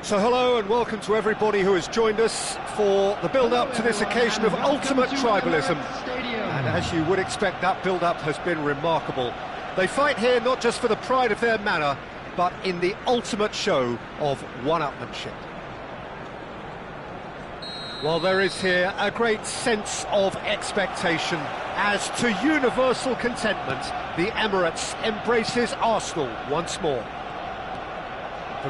So hello and welcome to everybody who has joined us for the build-up to this occasion of ultimate tribalism. And as you would expect, that build-up has been remarkable. They fight here not just for the pride of their manor, but in the ultimate show of one-upmanship. Well, there is here a great sense of expectation as, to universal contentment, the Emirates embraces Arsenal once more.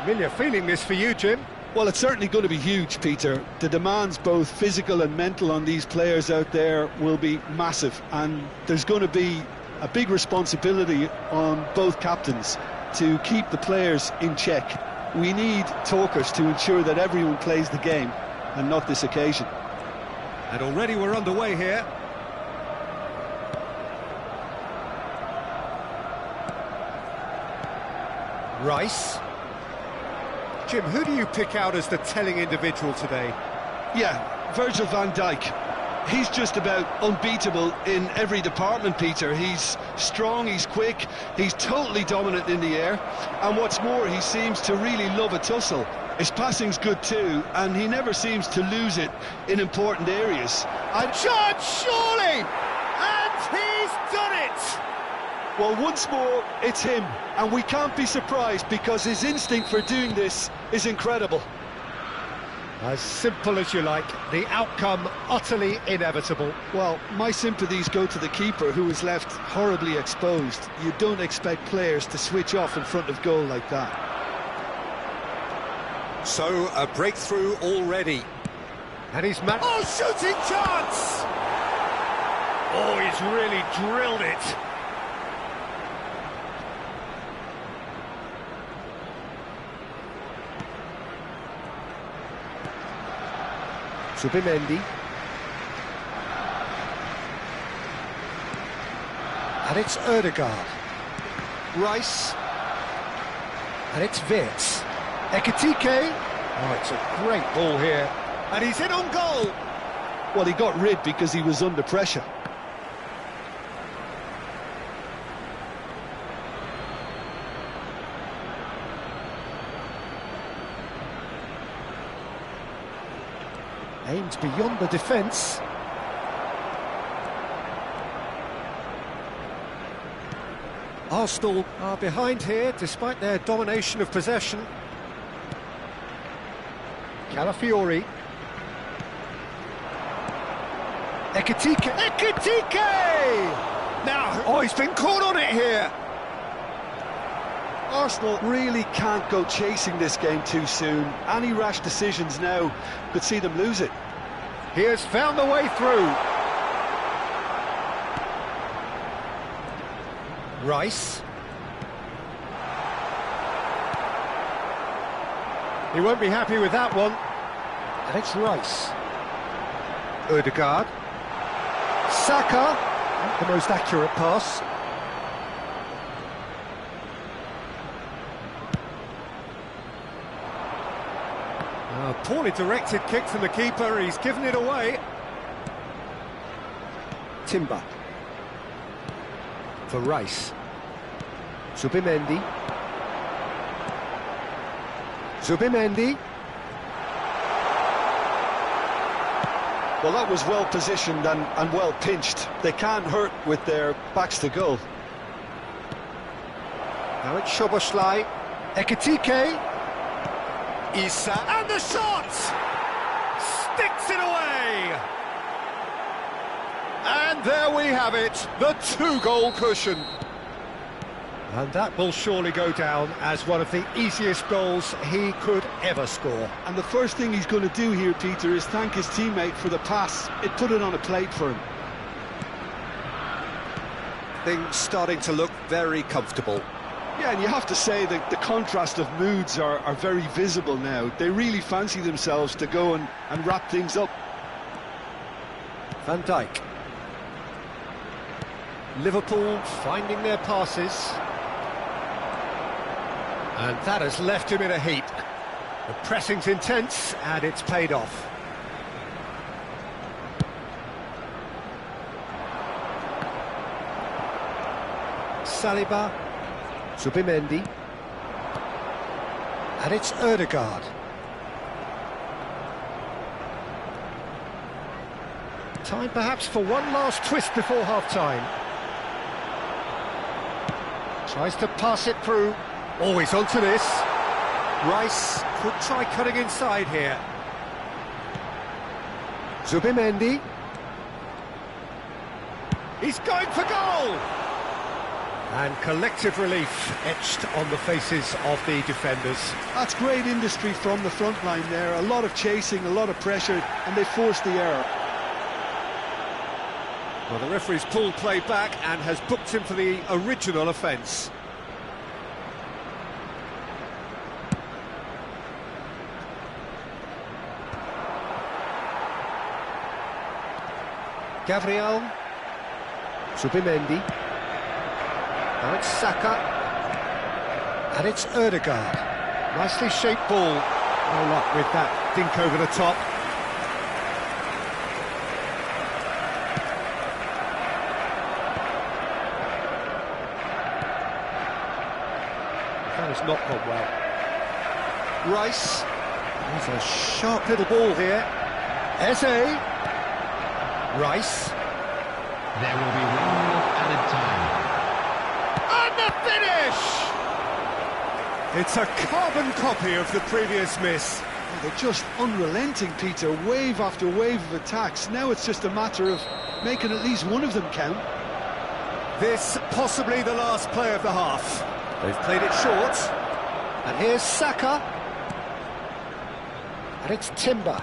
Familiar feeling this for you, Jim? Well, it's certainly going to be huge, Peter. The demands, both physical and mental, on these players out there will be massive, and there's going to be a big responsibility on both captains to keep the players in check. We need talkers to ensure that everyone plays the game, and not this occasion. And already we're underway here. Rice. Jim, who do you pick out as the telling individual today? Yeah, Virgil van Dijk. He's just about unbeatable in every department, Peter. He's strong, he's quick, he's totally dominant in the air, and what's more, he seems to really love a tussle. His passing's good too, and he never seems to lose it in important areas. And John, surely! And he's done it! Well, once more, it's him, and we can't be surprised because his instinct for doing this is incredible. As simple as you like, the outcome utterly inevitable. Well, my sympathies go to the keeper, who is left horribly exposed. You don't expect players to switch off in front of goal like that. So, a breakthrough already. And he's oh, shooting chance! Oh, he's really drilled it. Zubimendi. And it's Ødegaard. Rice. And it's Wirtz. Ekitike. Oh, it's a great ball here. And he's in on goal. Well, he got rid because he was under pressure. Aimed beyond the defence. Arsenal are behind here, despite their domination of possession. Calafiori. Ekitike! Ekitike! Now, oh, he's been caught on it here! Arsenal really can't go chasing this game too soon. Any rash decisions now could see them lose it. He has found the way through. Rice. He won't be happy with that one. And it's Rice. Ødegaard. Saka. Not the most accurate pass. A poorly directed kick from the keeper, he's given it away. Timber. For Rice. Zubimendi. Zubimendi. Well, that was well positioned and well pinched. They can't hurt with their backs to goal. Now it's Szoboszlai. Ekitike. Issa, and the shot! Sticks it away! And there we have it, the two-goal cushion. And that will surely go down as one of the easiest goals he could ever score. And the first thing he's going to do here, Peter, is thank his teammate for the pass. It put it on a plate for him. Things starting to look very comfortable. Yeah, and you have to say that the contrast of moods are very visible now. They really fancy themselves to go and wrap things up. Van Dijk. Liverpool finding their passes. And that has left him in a heap. The pressing's intense, and it's paid off. Saliba. Zubimendi. And it's Ødegaard. Time perhaps for one last twist before half-time. Tries to pass it through. Always onto this. Rice could try cutting inside here. Zubimendi. He's going for goal! And collective relief etched on the faces of the defenders. That's great industry from the front line there. A lot of chasing, a lot of pressure, and they forced the error. Well, the referee's pulled play back and has booked him for the original offence. Gabriel. Zubimendi. Now it's Saka. And it's Ødegaard. Nicely shaped ball. No luck with that dink over the top. That has not gone well. Rice. There's a sharp little ball here. Eze. Rice. There will be 1 minute added time. And the finish! It's a carbon copy of the previous miss. Oh, they're just unrelenting, Peter. Wave after wave of attacks. Now it's just a matter of making at least one of them count. This possibly the last play of the half. They've played it short. And here's Saka. And it's Timber.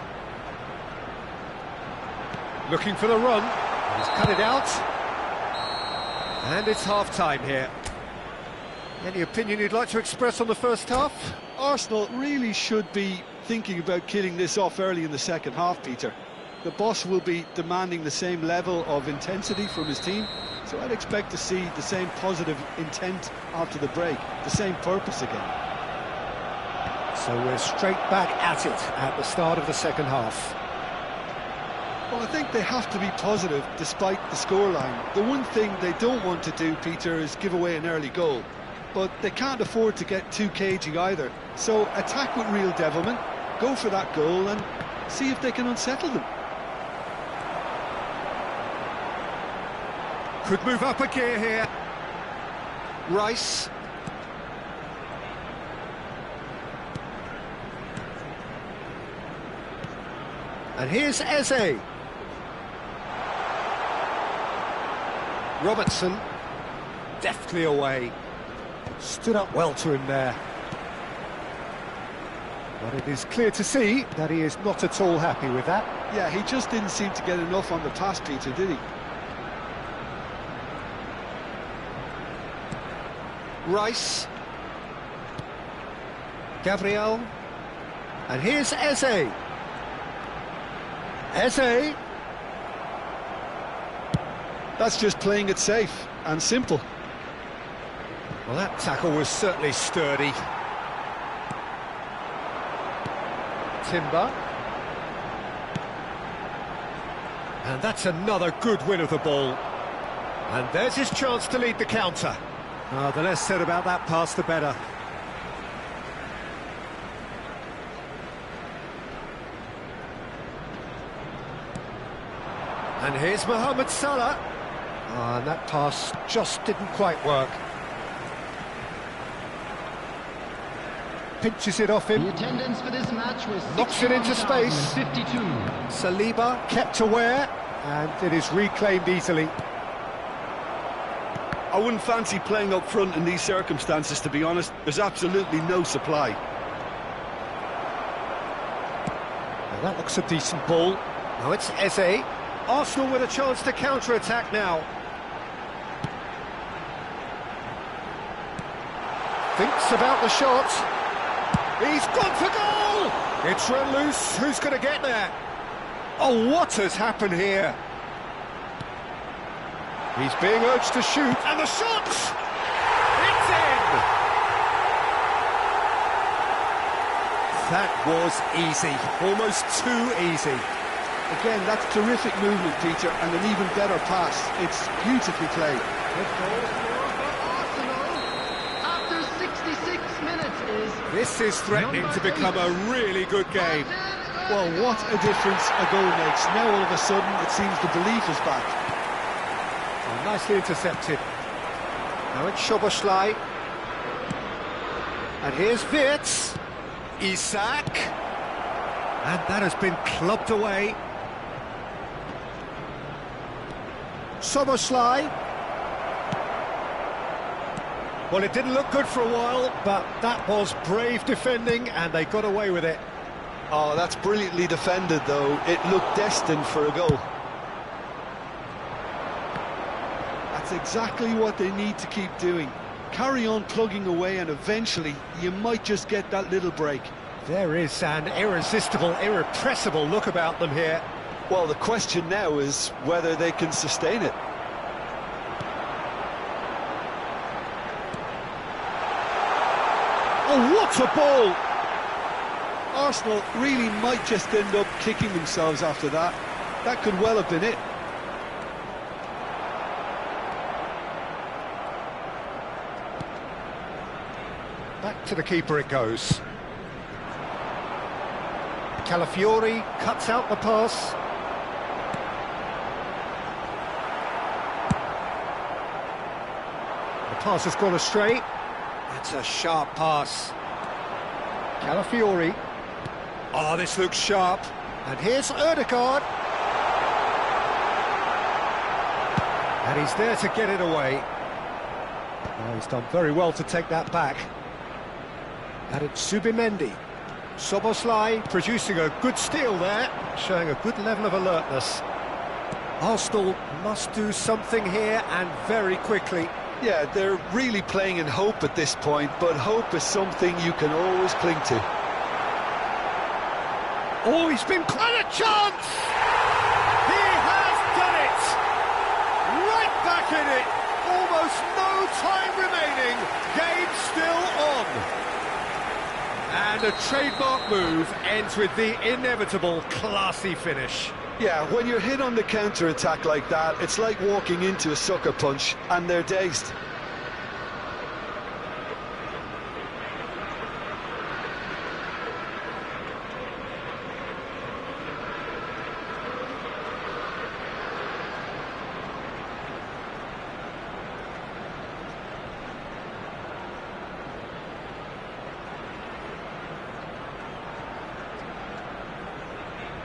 Looking for the run. He's cut it out. And it's half-time here. Any opinion you'd like to express on the first half? Arsenal really should be thinking about killing this off early in the second half, Peter. The boss will be demanding the same level of intensity from his team, so I'd expect to see the same positive intent after the break, the same purpose again. So we're straight back at it at the start of the second half. Well, I think they have to be positive despite the scoreline. The one thing they don't want to do, Peter, is give away an early goal. But they can't afford to get too cagey either. So attack with real devilment, go for that goal and see if they can unsettle them. Could move up a gear here. Rice. And here's Eze. Robertson, deftly away. Stood up well to him there. But it is clear to see that he is not at all happy with that. Yeah, he just didn't seem to get enough on the pass, Peter, did he? Rice. Gabriel. And here's Eze. Eze. That's just playing it safe and simple. Well, that tackle was certainly sturdy. Timber. And that's another good win of the ball. And there's his chance to lead the counter. The less said about that pass, the better. And here's Mohamed Salah. And that pass just didn't quite work. Pinches it off him. The attendance for this match was knocks it into space. 52. Saliba kept aware, and it is reclaimed easily. I wouldn't fancy playing up front in these circumstances, to be honest. There's absolutely no supply. Well, that looks a decent ball. Now it's Eze. Arsenal with a chance to counter-attack now. Thinks about the shot. He's gone for goal! It's run loose. Who's going to get there? Oh, what has happened here? He's being urged to shoot, and the shot! It's in! That was easy, almost too easy. Again, that's terrific movement, Peter, and an even better pass. It's beautifully played. After 66 minutes is... This is threatening to become a really good game. Well, what a difference a goal makes. Now all of a sudden it seems the belief is back. Oh, nicely intercepted. Now it's Szoboszlai. And here's Wirtz. Isak. And that has been clubbed away. Szoboszlai. Well, it didn't look good for a while, but that was brave defending, and they got away with it. Oh, that's brilliantly defended, though. It looked destined for a goal. That's exactly what they need to keep doing. Carry on plugging away, and eventually you might just get that little break. There is an irresistible, irrepressible look about them here. Well, the question now is whether they can sustain it. Oh, what a ball! Arsenal really might just end up kicking themselves after that. That could well have been it. Back to the keeper it goes. Calafiori cuts out the pass. The pass has gone astray. That's a sharp pass. Calafiori. Oh, this looks sharp. And here's Ødegaard. And he's there to get it away. Oh, he's done very well to take that back. And it's Subimendi. Szoboszlai producing a good steal there, showing a good level of alertness. Arsenal must do something here, and very quickly. Yeah, they're really playing in hope at this point, but hope is something you can always cling to. Oh, he's been quite a chance! He has done it! Right back in it! Almost no time remaining, game still on. And a trademark move ends with the inevitable classy finish. Yeah, when you're hit on the counter-attack like that, it's like walking into a sucker punch, and they're dazed.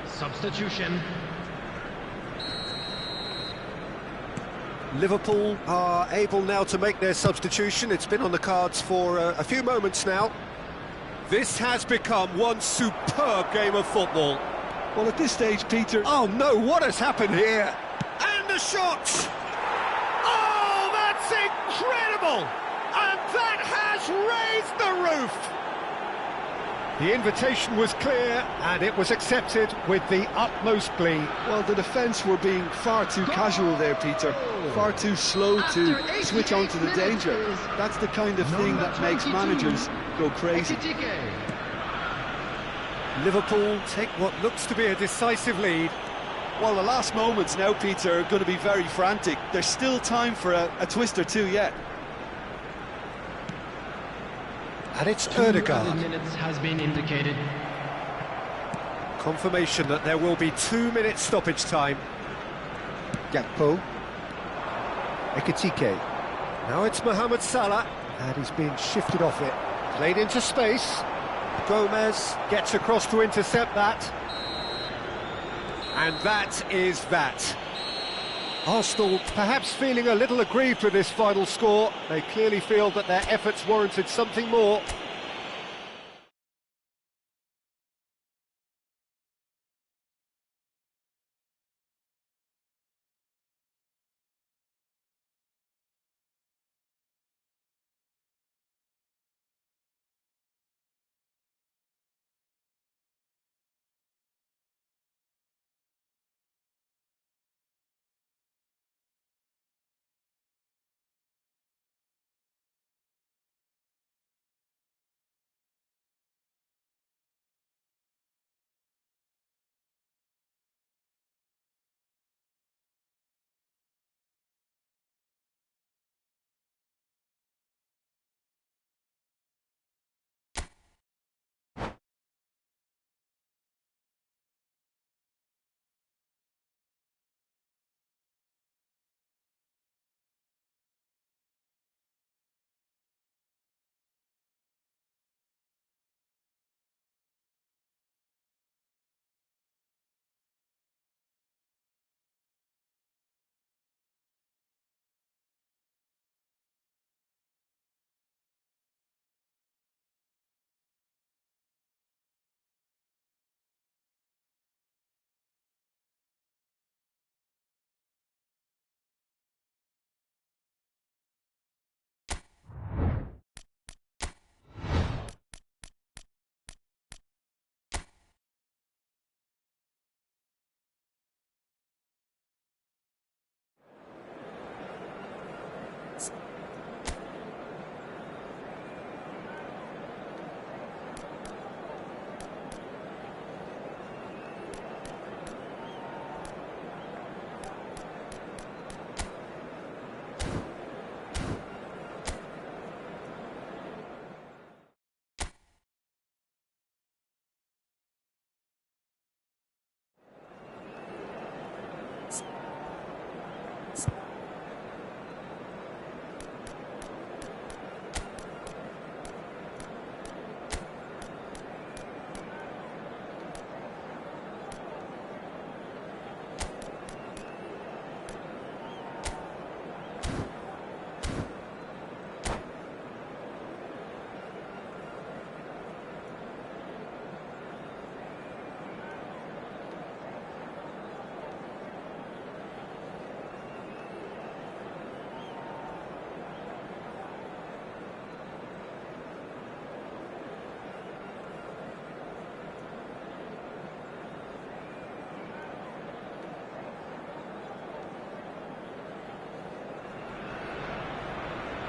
Substitution. Liverpool are able now to make their substitution. It's been on the cards for a few moments now. This has become one superb game of football. Well, at this stage, Peter... Oh no, what has happened here? And the shot! Oh, that's incredible! And that has raised the roof! The invitation was clear, and it was accepted with the utmost glee. Well, the defence were being far too casual there, Peter. Far too slow to switch on to the danger. That's the kind of thing that makes managers go crazy. Liverpool take what looks to be a decisive lead. Well, the last moments now, Peter, are going to be very frantic. There's still time for a twist or two yet. And it's 2 Ødegaard. minutes has been indicated. Confirmation that there will be 2 minutes stoppage time. Gakpo. Ekitike. Now it's Mohamed Salah, and he's been shifted off it. Played into space. Gomez gets across to intercept that. And that is that. Arsenal perhaps feeling a little aggrieved with this final score. They clearly feel that their efforts warranted something more.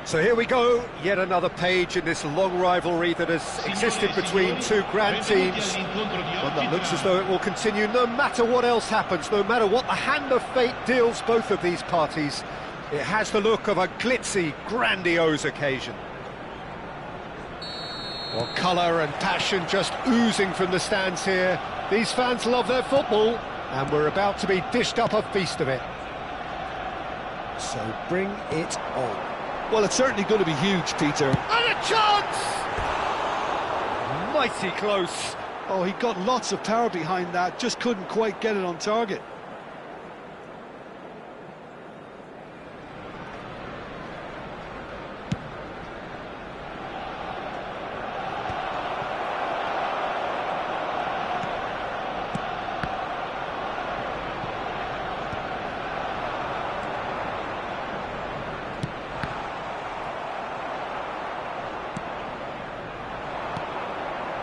So here we go, yet another page in this long rivalry that has existed between two grand teams. One that looks as though it will continue no matter what else happens, no matter what the hand of fate deals both of these parties. It has the look of a glitzy, grandiose occasion. Well, colour and passion just oozing from the stands here. These fans love their football, and we're about to be dished up a feast of it. So bring it on. Well, it's certainly going to be huge, Peter. And a chance! Mighty close. Oh, he got lots of power behind that, just couldn't quite get it on target.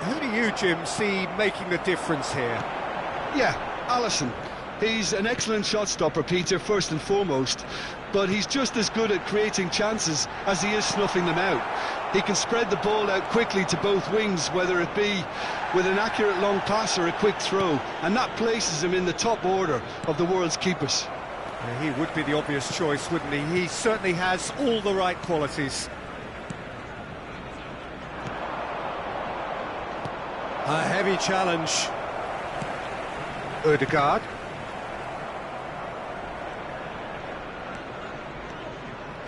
Who do you, Jim, see making the difference here? Yeah, Alisson. He's an excellent shot stopper, Peter, first and foremost, but he's just as good at creating chances as he is snuffing them out. He can spread the ball out quickly to both wings, whether it be with an accurate long pass or a quick throw, and that places him in the top order of the world's keepers. Yeah, he would be the obvious choice, wouldn't he? He certainly has all the right qualities. A heavy challenge. Ødegaard.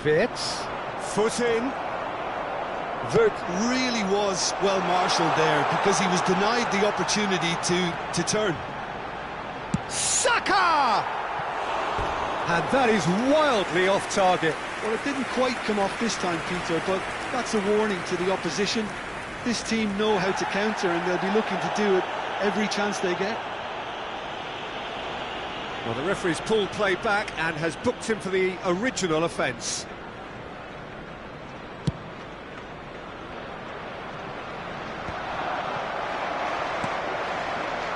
Wirtz. Foot in. Wirtz really was well marshalled there because he was denied the opportunity to turn. Saka! And that is wildly off target. Well, it didn't quite come off this time, Peter, but that's a warning to the opposition. This team know how to counter, and they'll be looking to do it every chance they get. Well, the referee's pulled play back and has booked him for the original offence.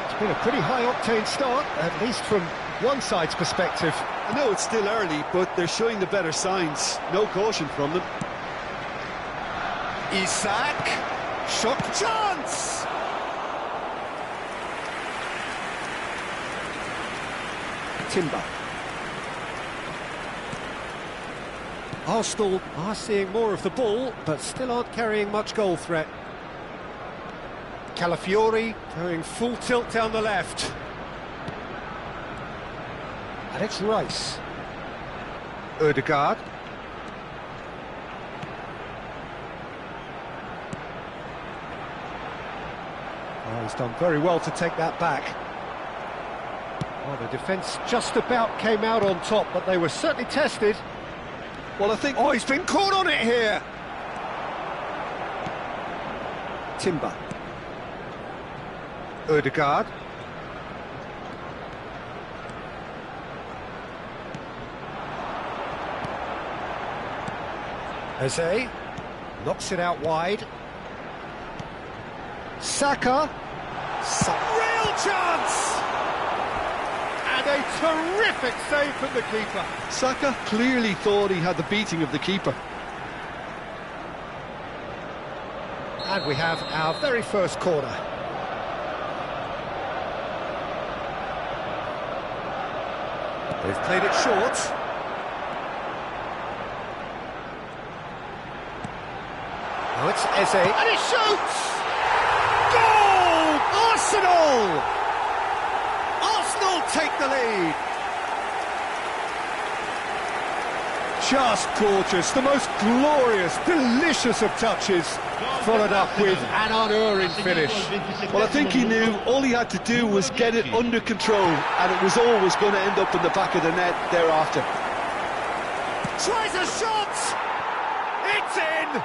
It's been a pretty high-octane start, at least from one side's perspective. I know it's still early, but they're showing the better signs. No caution from them. Isak. Shot chance! Timber. Arsenal are seeing more of the ball, but still aren't carrying much goal threat. Calafiori going full tilt down the left. And it's Rice. Ødegaard. Oh, he's done very well to take that back. Oh, the defence just about came out on top, but they were certainly tested. Well, I think... Oh, he's been caught on it here! Timber. Ødegaard. Jose knocks it out wide. Saka. Some real chance! And And a terrific save from the keeper. Saka clearly thought he had the beating of the keeper. And we have our very first corner. They've played it short. Now it's Eze, and he shoots! Goal! Arsenal! Arsenal take the lead. Just gorgeous, the most glorious, delicious of touches, followed up with an unerring finish. Well, I think he knew all he had to do was get it under control, and it was always going to end up in the back of the net thereafter. Tries a shot! It's in!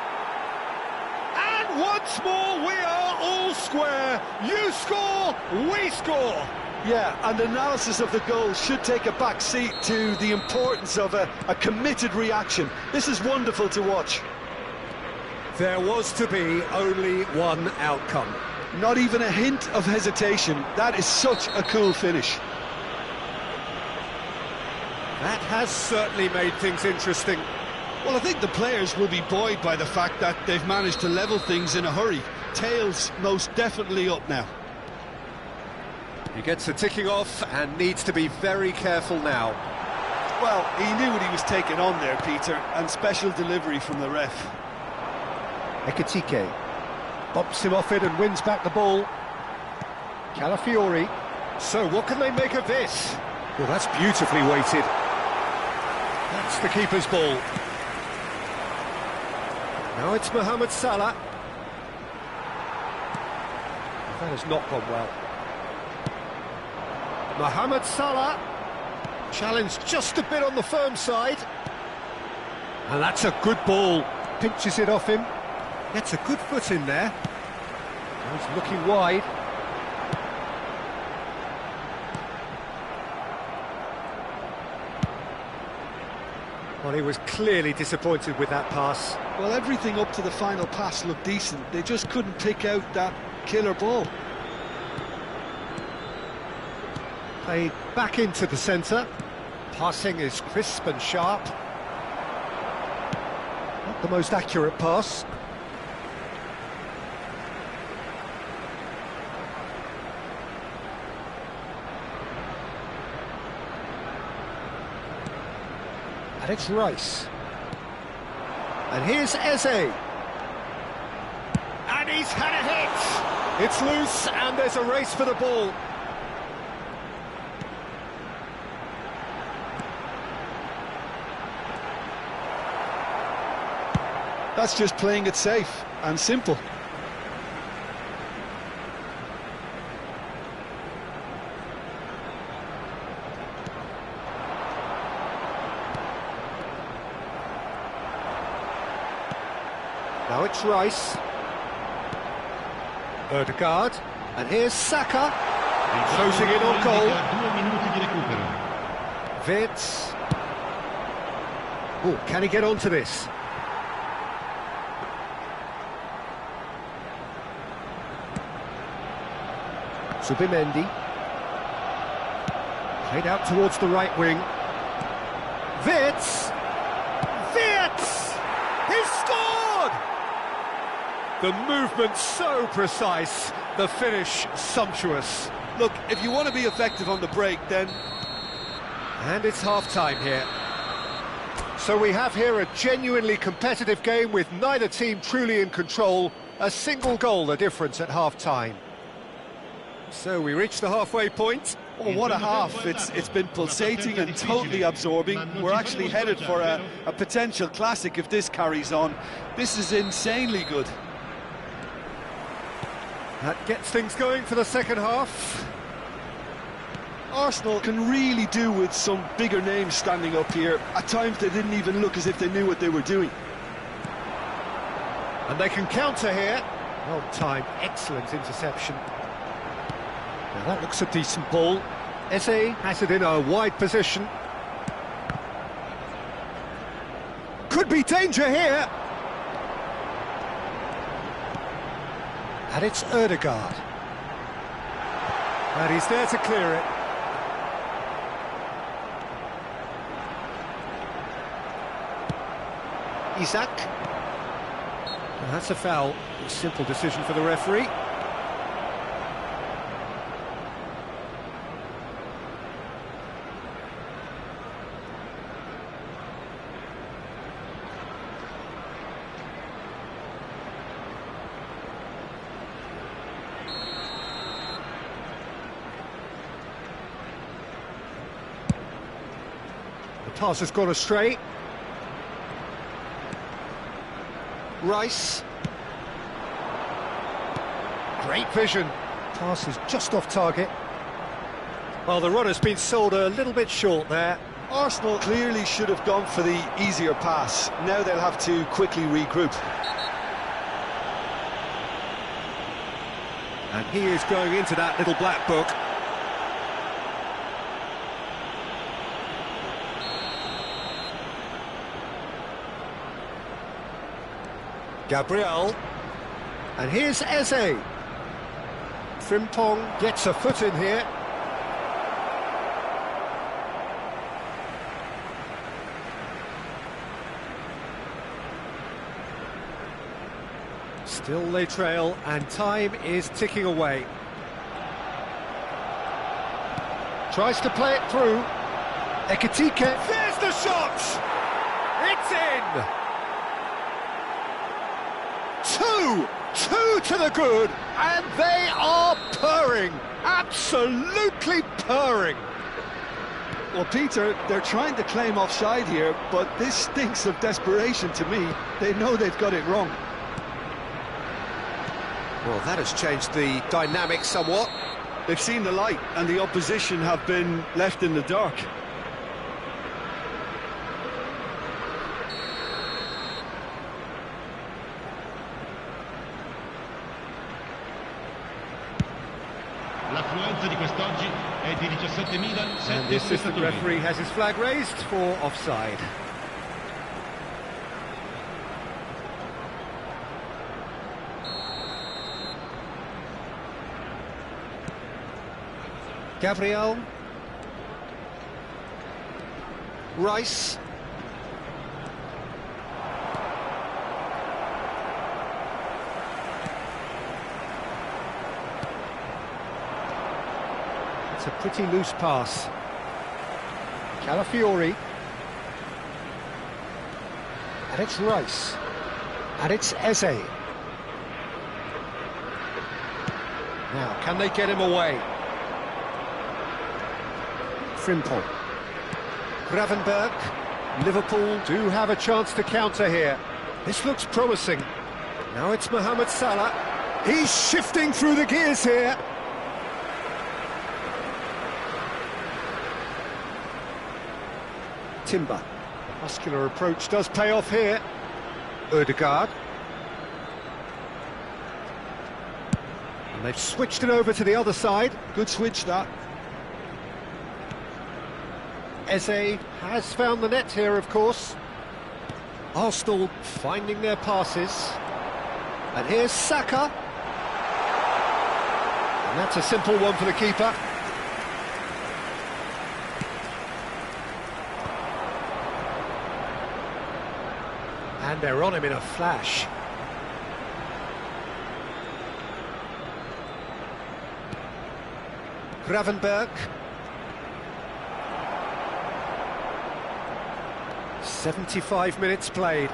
And once more we are all square. You score, we score. Yeah, and analysis of the goal should take a back seat to the importance of a committed reaction. This is wonderful to watch. There was to be only one outcome. Not even a hint of hesitation. That is such a cool finish. That has certainly made things interesting. Well, I think the players will be buoyed by the fact that they've managed to level things in a hurry. Tails most definitely up now. He gets the ticking off and needs to be very careful now. Well, he knew what he was taking on there, Peter, and special delivery from the ref. Ekitike bumps him off it and wins back the ball. Calafiori. So what can they make of this? Well, that's beautifully weighted. That's the keeper's ball. Now it's Mohamed Salah. That has not gone well. Mohamed Salah, challenged just a bit on the firm side. And that's a good ball. Pinches it off him. Gets a good foot in there. He's looking wide. Well, he was clearly disappointed with that pass. Well, everything up to the final pass looked decent. They just couldn't pick out that killer ball. Played back into the centre. Passing is crisp and sharp. Not the most accurate pass. And it's Rice. And here's Eze. And he's had a hit! It's loose and there's a race for the ball. That's just playing it safe and simple. Now it's Rice. Ødegaard. And here's Saka. Closing in on goal. Vitz. Oh, can he get onto this? Subimendi. Played out towards the right wing. Vitz! Vitz! He scored! The movement so precise, the finish sumptuous. Look, if you want to be effective on the break, then... And it's half-time here. So we have here a genuinely competitive game with neither team truly in control. A single goal the difference at half-time. So we reach the halfway point. Oh, what a half. It's been pulsating and totally absorbing. We're actually headed for a potential classic if this carries on. This is insanely good. That gets things going for the second half. Arsenal can really do with some bigger names standing up here. At times they didn't even look as if they knew what they were doing. And they can counter here. Well timed, excellent interception. Now that looks a decent ball. Eze has it in a wide position. Could be danger here. And it's Ødegaard. And he's there to clear it. Isaac. And that's a foul. A simple decision for the referee. The pass has gone astray. Rice. Great vision. Pass is just off target. Well, the runner's been sold a little bit short there. Arsenal clearly should have gone for the easier pass. Now they'll have to quickly regroup. And he is going into that little black book. Gabriel. And here's Eze. Frimpong gets a foot in here. Still they trail, and time is ticking away. Tries to play it through. Ekitike. There's the shot! It's in! Two to the good, and they are purring, absolutely purring. Well, Peter, they're trying to claim offside here, but this stinks of desperation to me. They know they've got it wrong. Well, that has changed the dynamic somewhat. They've seen the light, and the opposition have been left in the dark. L'affluenza di quest'oggi è di 17.007 And the assistant referee has his flag raised for offside. Gabriel. Rice. It's a pretty loose pass. Calafiori. And it's Rice. And it's Eze. Now, can they get him away? Frimpong. Gravenberg. Liverpool do have a chance to counter here. This looks promising. Now it's Mohamed Salah. He's shifting through the gears here. Timber. Muscular approach does pay off here. Ødegaard. And they've switched it over to the other side. Good switch, that. Eze has found the net here, of course. Arsenal finding their passes. And here's Saka. And that's a simple one for the keeper. And they're on him in a flash. Gravenberg. 75 minutes played.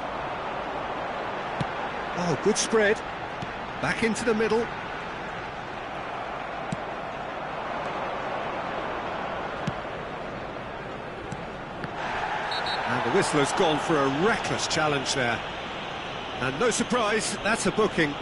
Oh, good spread. Back into the middle. And the whistler's gone for a reckless challenge there. And no surprise, that's a booking.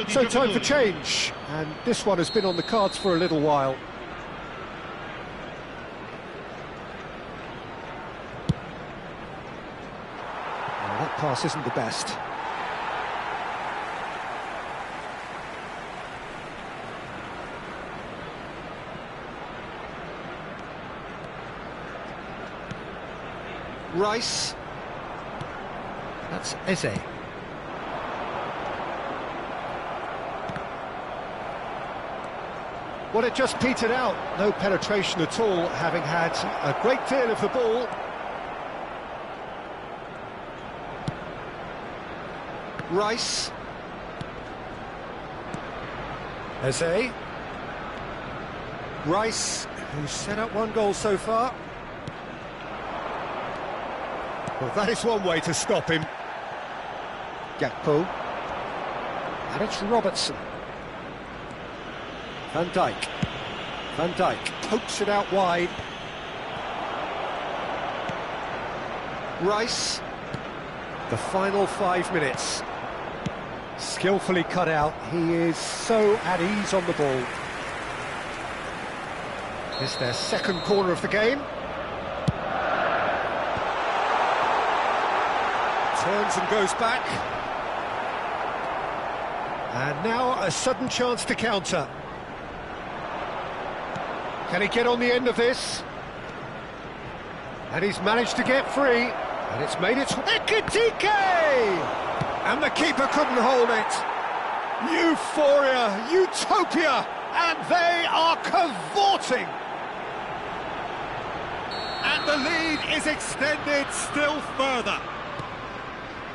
So time for change, and this one has been on the cards for a little while. pass isn't the best. Rice. That's Eze. Well, it just petered out. No penetration at all, having had a great deal of the ball. Rice. Eze. Rice, who's set up one goal so far. Well, that is one way to stop him. Gakpo. And it's Robertson. Van Dijk. Van Dijk pokes it out wide. Rice. The final 5 minutes. Skillfully cut out. He is so at ease on the ball. It's their second corner of the game. Turns and goes back. And now a sudden chance to counter. Can he get on the end of this? And he's managed to get free. And it's made it to Ekitike! And the keeper couldn't hold it. Euphoria, utopia, and they are cavorting. And the lead is extended still further.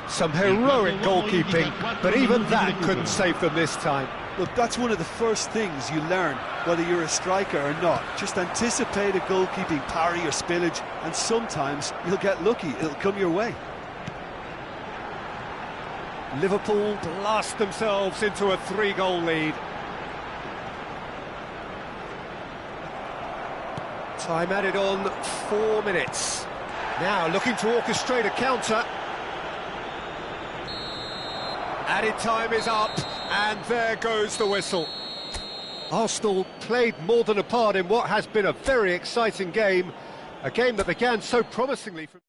Some heroic goalkeeping, but even that couldn't save them this time. Look, that's one of the first things you learn, whether you're a striker or not. Just anticipate a goalkeeping parry or spillage, and sometimes you'll get lucky, it'll come your way. Liverpool blast themselves into a 3-goal lead. Time added on 4 minutes. Now looking to orchestrate a counter. Added time is up, and there goes the whistle. Arsenal played more than a part in what has been a very exciting game. A game that began so promisingly from...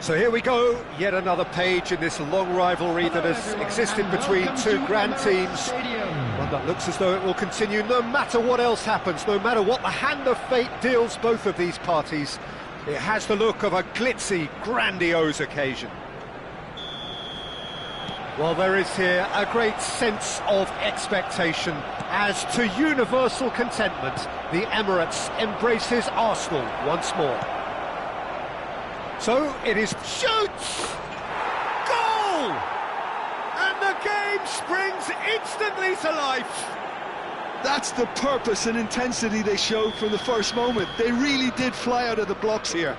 So here we go, yet another page in this long rivalry that has existed between two grand teams. One that looks as though it will continue no matter what else happens, no matter what the hand of fate deals both of these parties. It has the look of a glitzy, grandiose occasion. Well, there is here a great sense of expectation as, to universal contentment, the Emirates embraces Arsenal once more. So it is shoots! Goal! And the game springs instantly to life. That's the purpose and intensity they showed from the first moment. They really did fly out of the blocks here.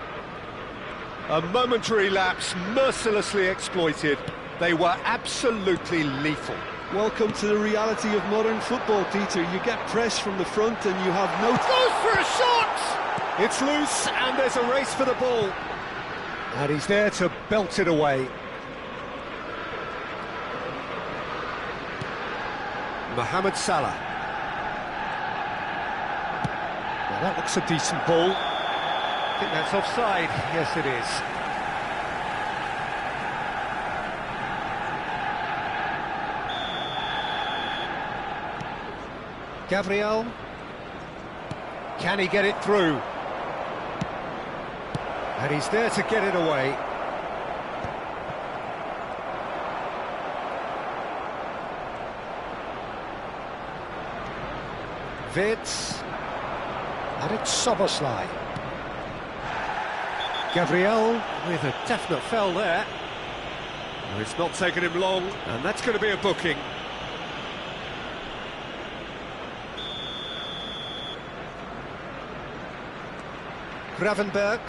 A momentary lapse mercilessly exploited. They were absolutely lethal. Welcome to the reality of modern football, Peter. You get press from the front and you have no... Goes for a shot! It's loose and there's a race for the ball. And he's there to belt it away. Mohamed Salah. Well, that looks a decent ball. I think that's offside. Yes, it is. Gabriel. Can he get it through? And he's there to get it away. Vitz. And it's Soboslai. Gabriel with a definite foul there. Well, it's not taken him long, and that's going to be a booking. Gravenberg.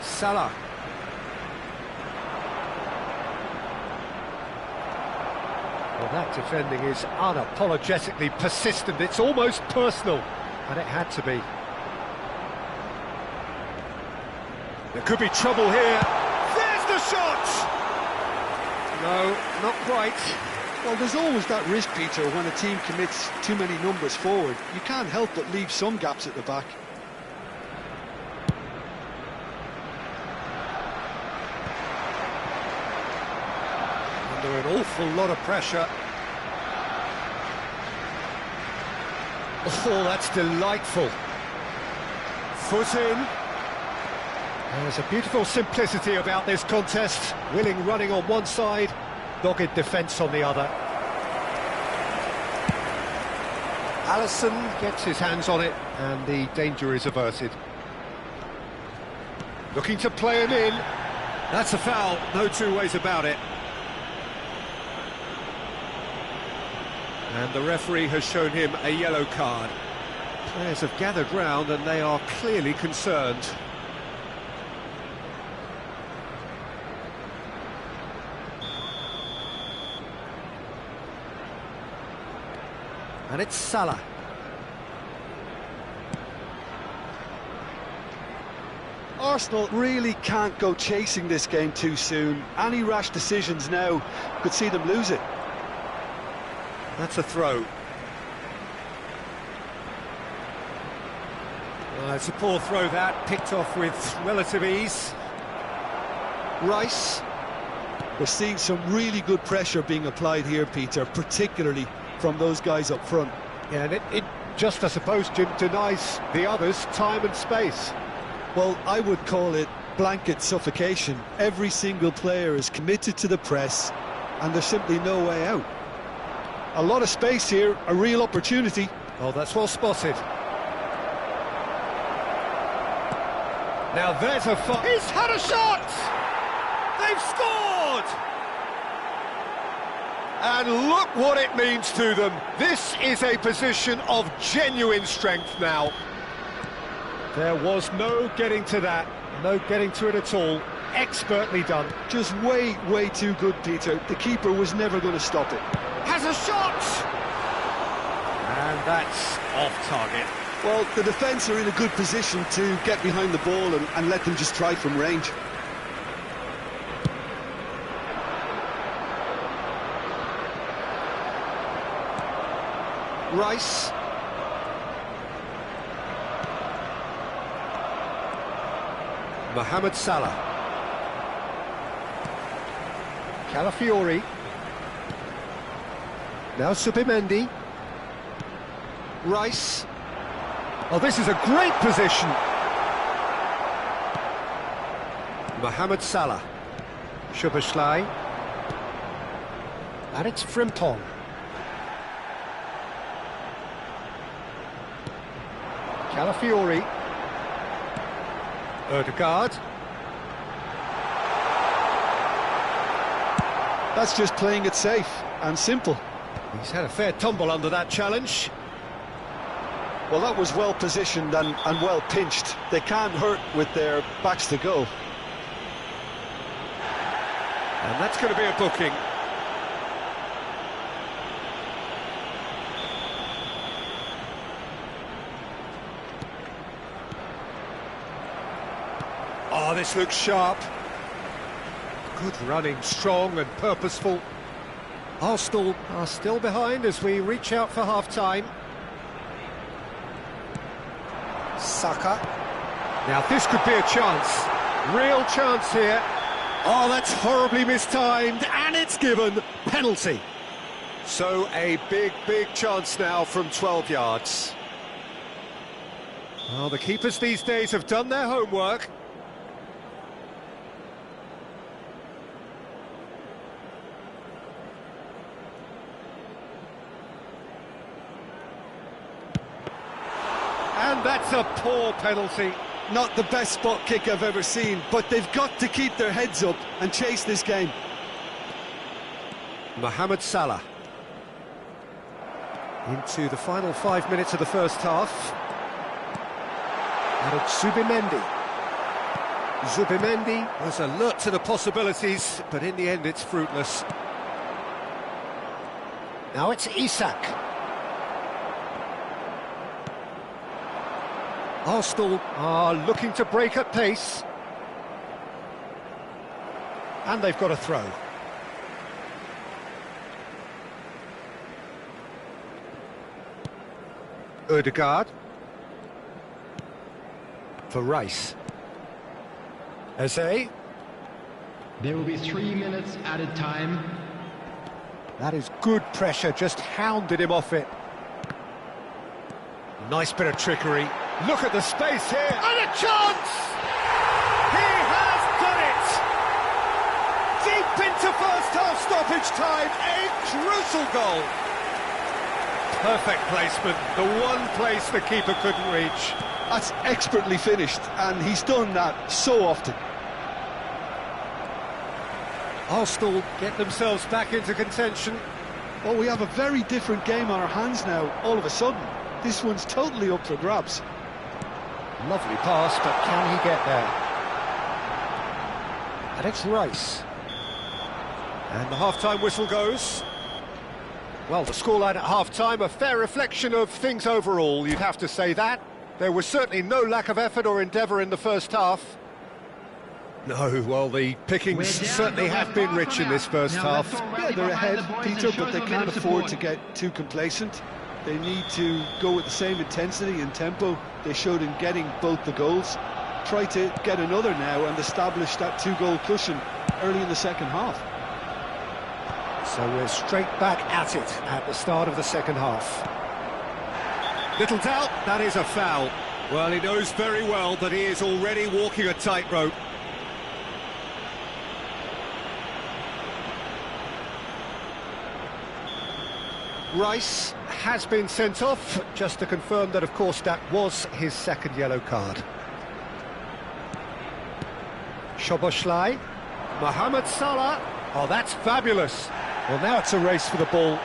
Salah. Well, that defending is unapologetically persistent. It's almost personal, and it had to be. There could be trouble here. There's the shot! No, not quite. Well, there's always that risk, Peter, when a team commits too many numbers forward. You can't help but leave some gaps at the back. Under an awful lot of pressure. Oh, that's delightful. Foot in. There's a beautiful simplicity about this contest. Willing running on one side, dogged defence on the other. Alisson gets his hands on it, and the danger is averted. Looking to play him in. That's a foul, no two ways about it. And the referee has shown him a yellow card. Players have gathered round and they are clearly concerned. And it's Salah. Arsenal really can't go chasing this game too soon. Any rash decisions now could see them lose it. That's a throw. It's a poor throw that, picked off with relative ease. Rice. We're seeing some really good pressure being applied here, Peter, particularly from those guys up front. Yeah, and it just, I suppose, Jim, denies the others time and space. Well, I would call it blanket suffocation. Every single player is committed to the press, and there's simply no way out. A lot of space here, a real opportunity. Oh, that's well spotted. Now there's a fire. He's had a shot! They've scored! And look what it means to them. This is a position of genuine strength now. There was no getting to that, no getting to it at all. Expertly done. Just way too good, Peter. The keeper was never going to stop it. Has a shot! And that's off target. Well, the defence are in a good position to get behind the ball and let them just try from range. Rice. Mohamed Salah. Calafiori. Now Subimendi. Rice. Oh, this is a great position. Mohamed Salah. Szoboszlai. And it's Frimpong. Calafiori. Ødegaard. That's just playing it safe and simple. He's had a fair tumble under that challenge. Well, that was well positioned and well pinched. They can't hurt with their backs to goal. And that's going to be a booking. Oh, this looks sharp. Good running, strong and purposeful. Arsenal are still behind as we reach out for half-time. Saka. Now this could be a chance. Real chance here. Oh, that's horribly mistimed, and it's given. Penalty. So a big chance now from 12 yards. Well, the keepers these days have done their homework. And that's a poor penalty. Not the best spot kick I've ever seen, but they've got to keep their heads up and chase this game. Mohamed Salah. Into the final 5 minutes of the first half. And it's Subimendi. Subimendi was alert to the possibilities, but in the end it's fruitless. Now it's Isak. Arsenal are looking to break at pace. And they've got a throw. Ødegaard. For Rice. Eze. There will be 3 minutes added time. That is good pressure, just hounded him off it. Nice bit of trickery. Look at the space here, and a chance! He has done it! Deep into first half stoppage time, a crucial goal. Perfect placement, the one place the keeper couldn't reach. That's expertly finished, and he's done that so often. Arsenal get themselves back into contention. Well, we have a very different game on our hands now, all of a sudden. This one's totally up for grabs. Lovely pass, but can he get there? And it's Rice. And the half-time whistle goes. Well, the scoreline at half-time, a fair reflection of things overall, you'd have to say that. There was certainly no lack of effort or endeavour in the first half. No, well, the pickings certainly have been rich in this first half. Yeah, they're ahead, Peter, but they can't afford to get too complacent. They need to go with the same intensity and tempo they showed in getting both the goals. Try to get another now and establish that two-goal cushion early in the second half. So we're straight back at it at the start of the second half. Little doubt, that is a foul. Well, he knows very well that he is already walking a tightrope. Rice has been sent off, just to confirm that, of course, that was his second yellow card. Szoboszlai, Mohamed Salah. Oh, that's fabulous. Well, now it's a race for the ball.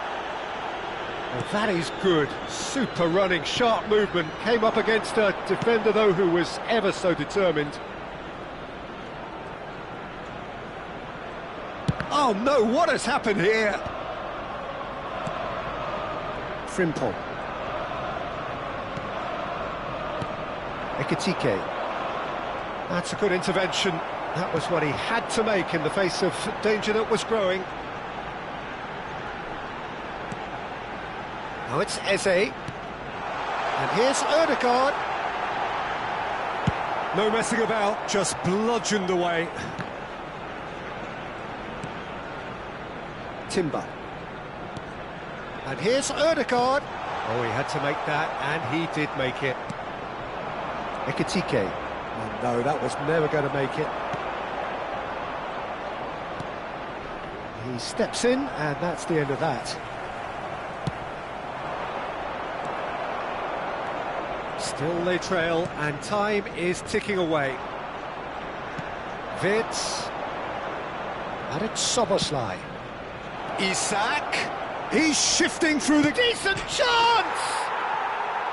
Well, that is good. Super running, sharp movement. Came up against a defender, though, who was ever so determined. Oh, no, what has happened here? Frimpong. Ekitike. That's a good intervention. That was what he had to make in the face of danger that was growing. Now it's Eze. And here's Ødegaard. No messing about, just bludgeoned away. Timber. And here's Ødegaard. Oh, he had to make that, and he did make it. Ekitike. Oh no, that was never going to make it. He steps in, and that's the end of that. Still they trail, and time is ticking away. Vids. And it's Soboslai. Isak. He's shifting through the... Decent chance!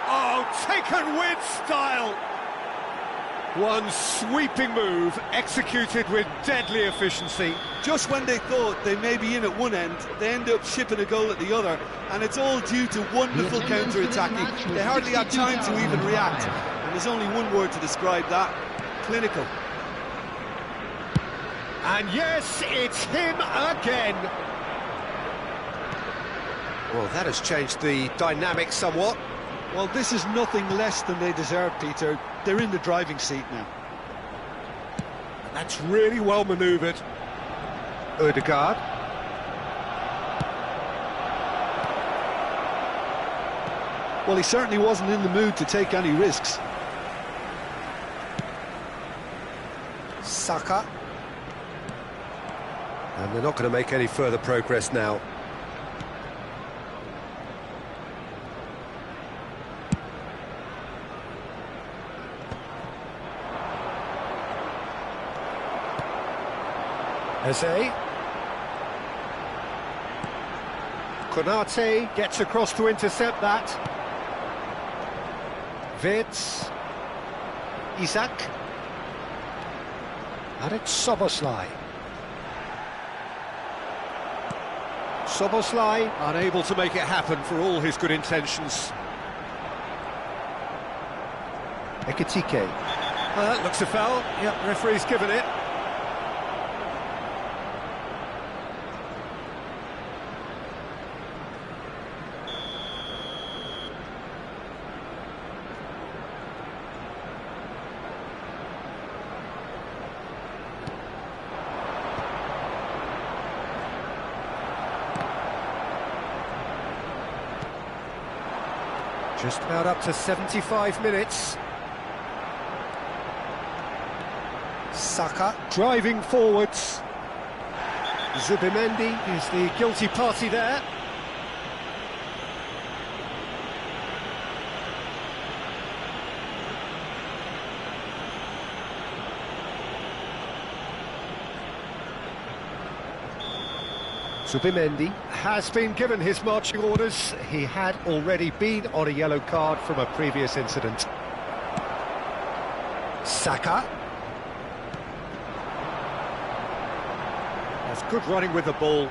Oh, taken with style. One sweeping move, executed with deadly efficiency. Just when they thought they may be in at one end, they end up shipping a goal at the other, and it's all due to wonderful counter-attacking. They hardly had time to even react, and there's only one word to describe that: clinical. And yes, it's him again. Well, that has changed the dynamic somewhat. Well, this is nothing less than they deserve, Peter. They're in the driving seat now. That's really well manoeuvred. Ødegaard. Well, he certainly wasn't in the mood to take any risks. Saka. And they're not going to make any further progress now. Eze. Konate gets across to intercept that. Vids. Isak. And it's Soboslai. Soboslai unable to make it happen for all his good intentions. Ekitike. That looks a foul. Yep, referee's given it. Just about up to 75 minutes. Saka driving forwards. Zubimendi is the guilty party there. Zubimendi has been given his marching orders. He had already been on a yellow card from a previous incident. Saka. That's good running with the ball.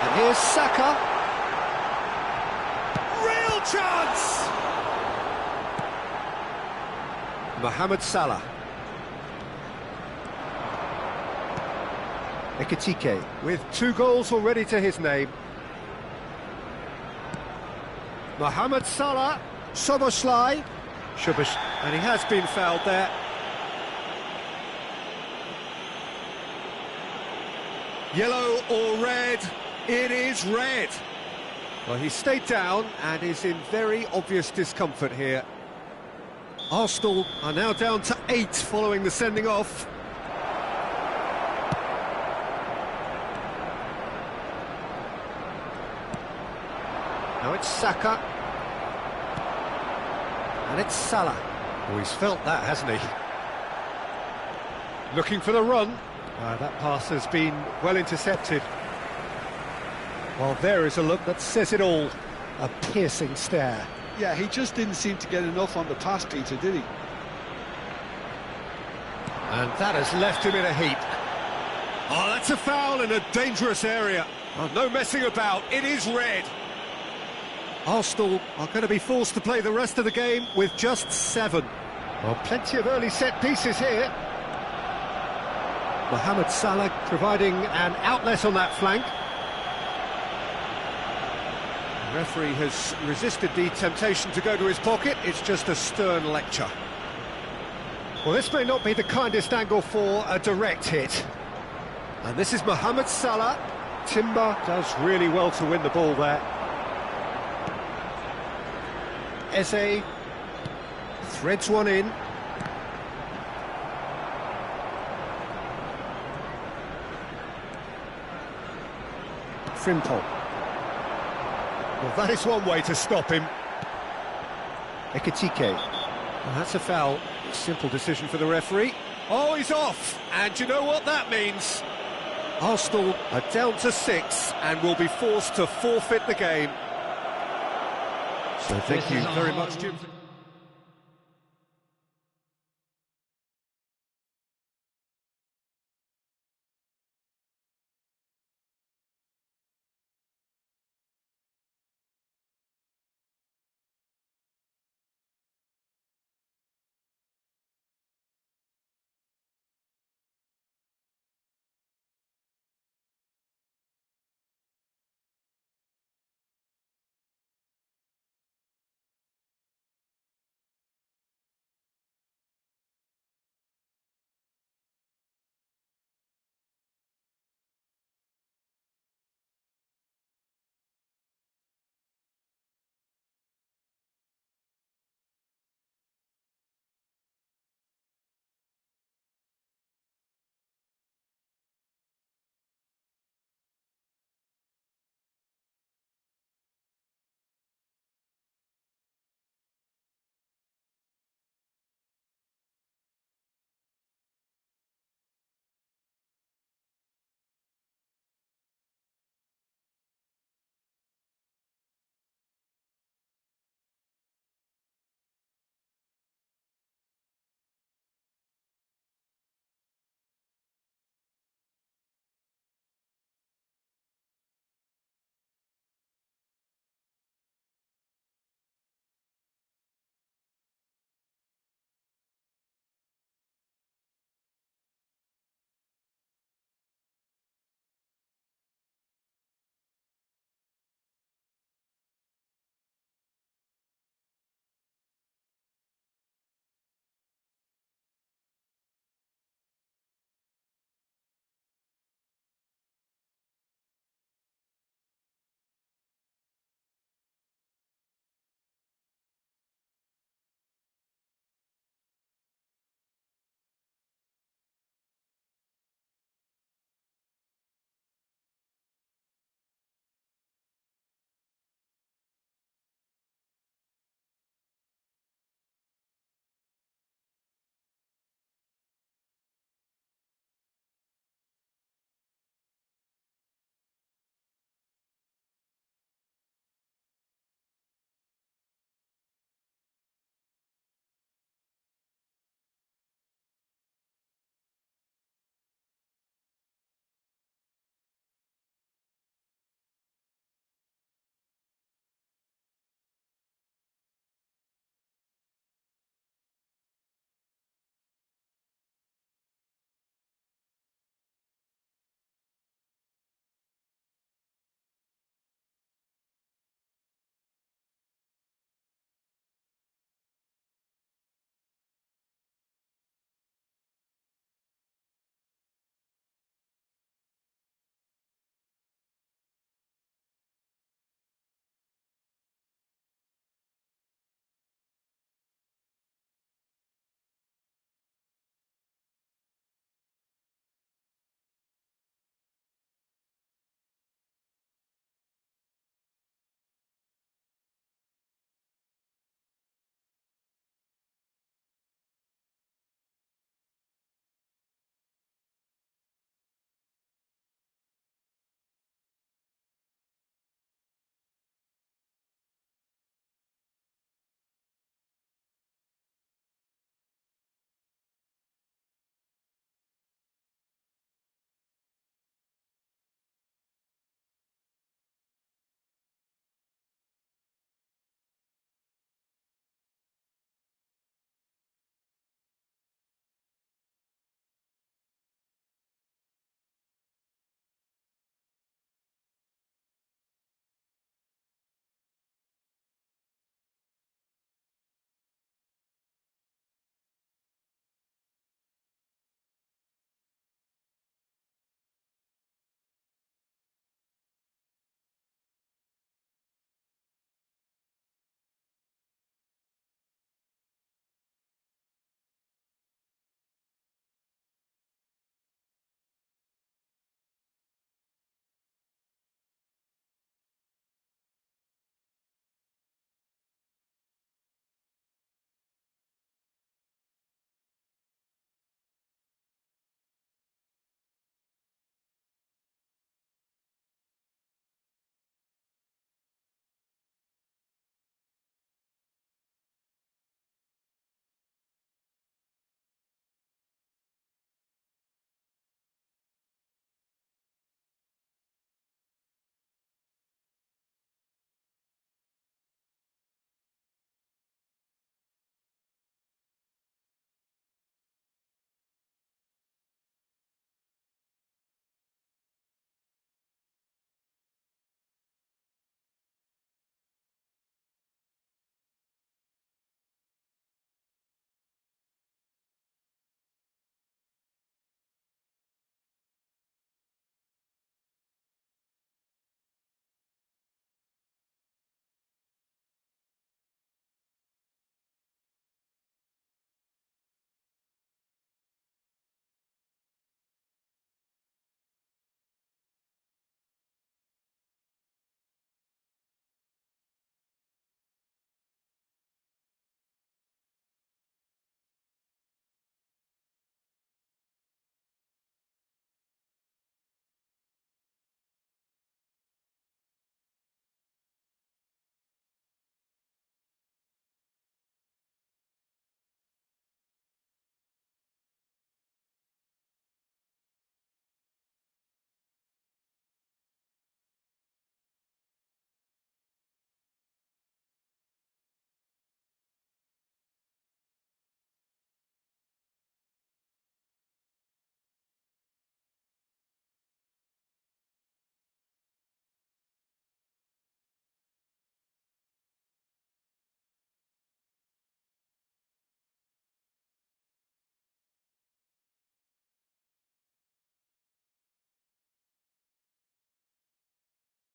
And here's Saka. Real chance! Mohamed Salah. Ekitike with 2 goals already to his name. Mohamed Salah, Soboslai, and he has been fouled there. Yellow or red? It is red. Well, he stayed down and is in very obvious discomfort here. Arsenal are now down to 8 following the sending off. Now it's Saka. And it's Salah. Oh, he's felt that, hasn't he? Looking for the run. That pass has been well intercepted. Well, there is a look that says it all. A piercing stare. Yeah, he just didn't seem to get enough on the pass, Peter, did he? And that has left him in a heap. Oh, that's a foul in a dangerous area. Oh, no messing about. It is red. Arsenal are going to be forced to play the rest of the game with just 7. Well, plenty of early set pieces here. Mohamed Salah providing an outlet on that flank. The referee has resisted the temptation to go to his pocket. It's just a stern lecture. Well, this may not be the kindest angle for a direct hit. And this is Mohamed Salah. Timber does really well to win the ball there. Eze threads one in. Frimpong. Well, that is one way to stop him. Ekitike. Well, that's a foul. Simple decision for the referee. Oh, he's off! And you know what that means? Arsenal are down to 6 and will be forced to forfeit the game. So thank you very much, Jim.